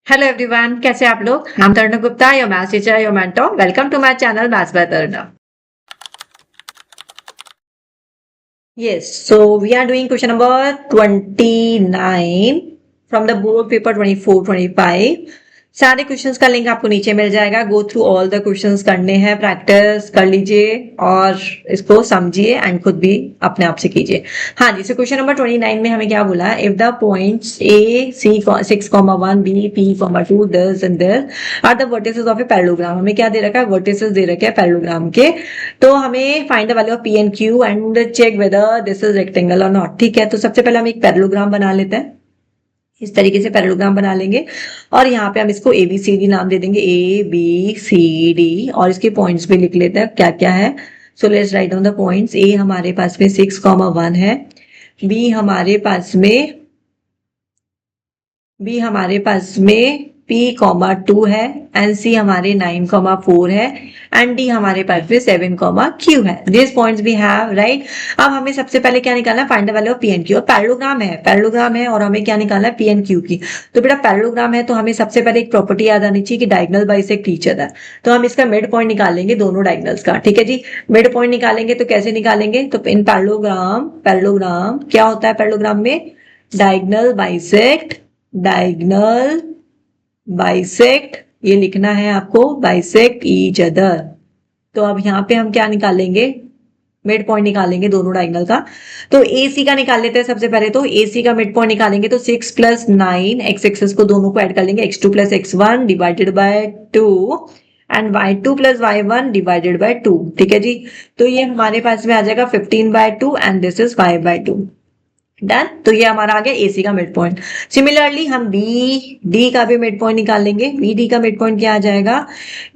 Hello everyone, कैसे आप लोग। I am Tarun Gupta, your maths teacher, your mentor. Welcome to my channel maths by Tarun. Yes, so we are doing question number 29 from the board paper 24-25. सारे questions का link आपको नीचे मिल जाएगा। Go through all the questions करने हैं, practice कर लीजिए और इसको समझिए एंड खुद भी अपने आप से कीजिए। हाँ जी, सो क्वेश्चन नंबर 29 में हमें क्या बोला, if the points A C 6,1 B P 2 this and this are the vertices of a parallelogram. हमें क्या दे रखा है, वर्टिसेस दे रखे हैं पैरेललोग्राम के। तो हमें find the value of P and Q and check whether this is rectangle और नॉट। ठीक है, तो सबसे पहले हम एक पैरेललोग्राम बना लेते हैं। इस तरीके से पैरेललोग्राम बना लेंगे और यहाँ पे हम इसको ए बी सी डी नाम दे देंगे, ए बी सी डी, और इसके पॉइंट्स भी लिख लेते हैं क्या क्या है। So let's write down the points. ए हमारे पास में 6,1 है, बी हमारे पास में P, 2 है, एंड सी हमारे 9,4 है, एंड डी हमारे पास में 7, Q है। This points we have right. अब हमें सबसे पहले क्या निकालना है, find the value of P and Q। Parallelogram है और हमें क्या निकालना है, P एंड Q की। तो बेटा पैरेललोग्राम है तो हमें सबसे पहले एक प्रॉपर्टी याद आनी चाहिए कि डायगोनल बाइसेक्ट ईच अदर। तो हम इसका मिड पॉइंट निकालेंगे दोनों डायगोनल्स का। ठीक है जी, मिड पॉइंट निकालेंगे तो कैसे निकालेंगे, तो इन पैरेललोग्राम क्या होता है, पैरेललोग्राम में डायगोनल बाइसेक्ट ये लिखना है आपको, बाइसेक्ट ईच अदर। तो अब यहाँ पे हम क्या निकालेंगे, मिड पॉइंट निकालेंगे दोनों डायगोनल का। तो AC का निकाल लेते हैं सबसे पहले। तो AC का मिड पॉइंट निकालेंगे तो 6 + 9 x एक्सेस को दोनों को ऐड कर लेंगे, x2 + x1 divided by 2 and y2 + y1 divided by 2। ठीक है जी, तो ये हमारे पास में आ जाएगा 15/2 एंड दिस इज 5/2। डन। तो ये हमारा आ गया AC का मिड पॉइंट। सिमिलरली हम BD का भी मिड पॉइंट निकाल लेंगे। BD का मिड पॉइंट क्या आ जाएगा,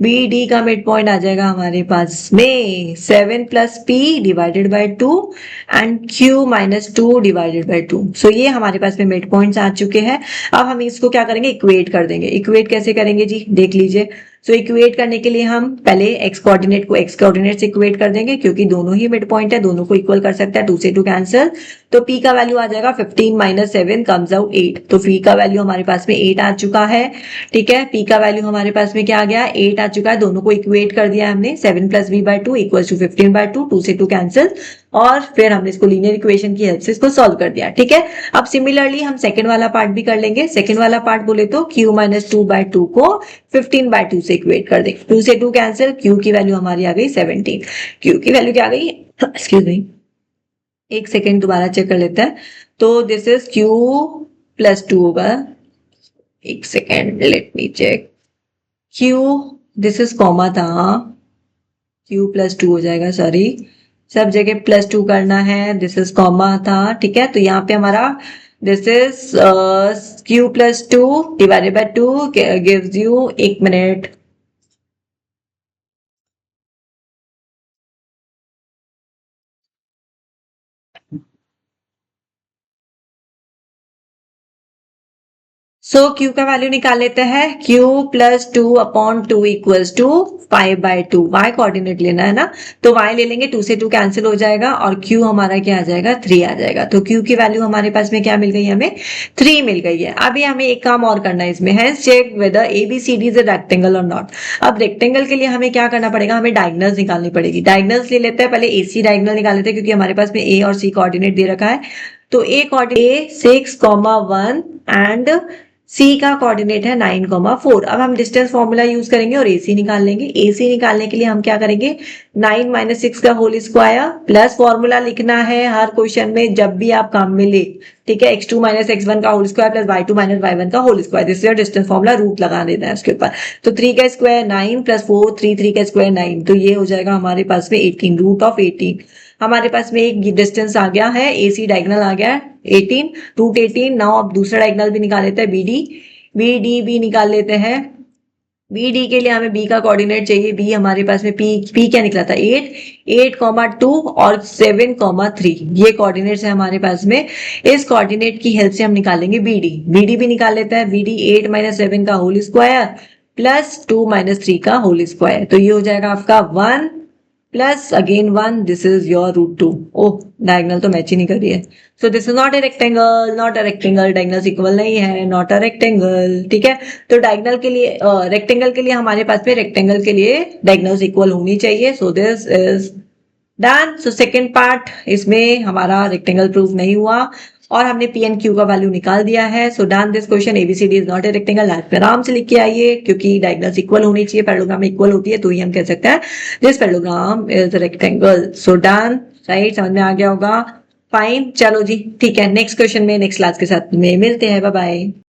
BD का मिड पॉइंट आ जाएगा हमारे पास में 7 + P divided by 2 and Q - 2 divided by 2। सो ये हमारे पास में मिड पॉइंट्स आ चुके हैं। अब हम इसको क्या करेंगे, इक्वेट कर देंगे। इक्वेट कैसे करेंगे जी, देख लीजिए। सो इक्वेट करने के लिए हम पहले x कोऑर्डिनेट को x कोऑर्डिनेट से इक्वेट कर देंगे, क्योंकि दोनों ही मिड पॉइंट है, दोनों को इक्वल कर सकता है, 2 से 2 कैंसिल। तो P का वैल्यू आ जाएगा 15 - 7 कम्स आउट 8। तो P का वैल्यू हमारे पास में 8 आ चुका है। ठीक है, P का वैल्यू हमारे पास में क्या आ गया, 8 आ चुका है। दोनों को इक्वेट कर दिया हमने, 7 + b/2 = 15/2, 2 से 2 कैंसिल, और फिर हमने इसको लीनियर इक्वेशन की हेल्प से इसको सॉल्व कर दिया। ठीक है, अब सिमिलरली हम सेकंड वाला पार्ट भी कर लेंगे। सेकंड वाला पार्ट बोले तो Q - 2/2 को 15/2 से इक्वेट कर देंगे, 2 से 2 कैंसिल, Q की वैल्यू हमारी आ गई 17। Q की वैल्यू क्या आ गई, एक्सक्यूज मी, एक सेकेंड दोबारा चेक कर लेते हैं। तो दिस इज Q + 2 होगा, एक second let me check. Q, this is comma था, Q + 2 हो जाएगा, सॉरी सब जगह +2 करना है, दिस इज कॉमा था। ठीक है, तो यहाँ पे हमारा this is Q + 2 divided by 2 gives you, एक मिनट, सो Q का वैल्यू निकाल लेते हैं। Q + 2/2 = 5/2। Y कोऑर्डिनेट लेना है ना, तो Y ले लेंगे, 2 से 2 कैंसिल हो जाएगा, और Q हमारा क्या आ जाएगा, 3 आ जाएगा। तो Q की वैल्यू हमारे पास में क्या मिल गई, हमें 3 मिल गई है। अभी हमें एक काम और करना है इसमें, है check whether ABCD is a rectangle और नॉट। अब रेक्टेंगल के लिए हमें क्या करना पड़ेगा, हमें डायगोनल्स निकालनी पड़ेगी। डायगोनल्स ले लेते हैं, पहले AC डायगोनल निकाल लेते हैं, क्योंकि हमारे पास में A और C कोऑर्डिनेट दे रखा है। तो A कोऑर्डिनेट 6,1 एंड C का कोऑर्डिनेट है 9,4। अब हम डिस्टेंस फॉर्मूला यूज करेंगे और AC निकाल लेंगे। AC निकालने के लिए हम क्या करेंगे, 9 - 6 का होल स्क्वायर प्लस फॉर्मूला लिखना है हर क्वेश्चन में जब भी आप काम में ले। ठीक है, x2 - x1 का whole square plus y2 - y1 का whole square, this is distance formula, root लगा देना है उसके ऊपर। तो 3 का स्क्वायर 9 + 4, 3 का स्क्वायर 9, तो ये हो जाएगा हमारे पास में 18, √18। हमारे पास में एक डिस्टेंस आ गया है, AC डायगोनल आ गया 18, √18। नाउ अब दूसरा डायगोनल भी निकाल लेते हैं, BD भी निकाल लेते हैं। BD के लिए हमें B का कोऑर्डिनेट चाहिए। B हमारे पास में P क्या निकला था, 8,2 और 7,3, ये कोऑर्डिनेट्स है हमारे पास में। इस कोऑर्डिनेट की हेल्प से हम निकालेंगे BD भी निकाल लेते हैं। BD 8 - 7 का होल स्क्वायर प्लस 2 - 3 का होल स्क्वायर, तो ये हो जाएगा आपका 1 plus again 1, this is your root 2। Oh, diagonal तो मैच ही नहीं कर रही है। So this is not a rectangle, not a rectangle, diagonal equal नहीं है, नॉट अ रेक्टेंगल। ठीक है, तो डायगोनल के लिए रेक्टेंगल के लिए हमारे पास में रेक्टेंगल के लिए डायगोनल्स इक्वल होनी चाहिए। So this is done. So second part, इसमें हमारा रेक्टेंगल प्रूव नहीं हुआ और हमने पी एंड क्यू का वैल्यू निकाल दिया है। So done this question, ABCD is not a rectangle. Last में आराम से लिख के आइए, क्योंकि डायगोनल्स इक्वल होनी चाहिए, पैरेललोग्राम इक्वल होती है तो ही हम कह सकते हैं this parallelogram is rectangle. So done, right, समझ में आ गया होगा। फाइन, चलो जी, ठीक है, नेक्स्ट क्वेश्चन में नेक्स्ट क्लास के साथ में मिलते हैं। Bye bye.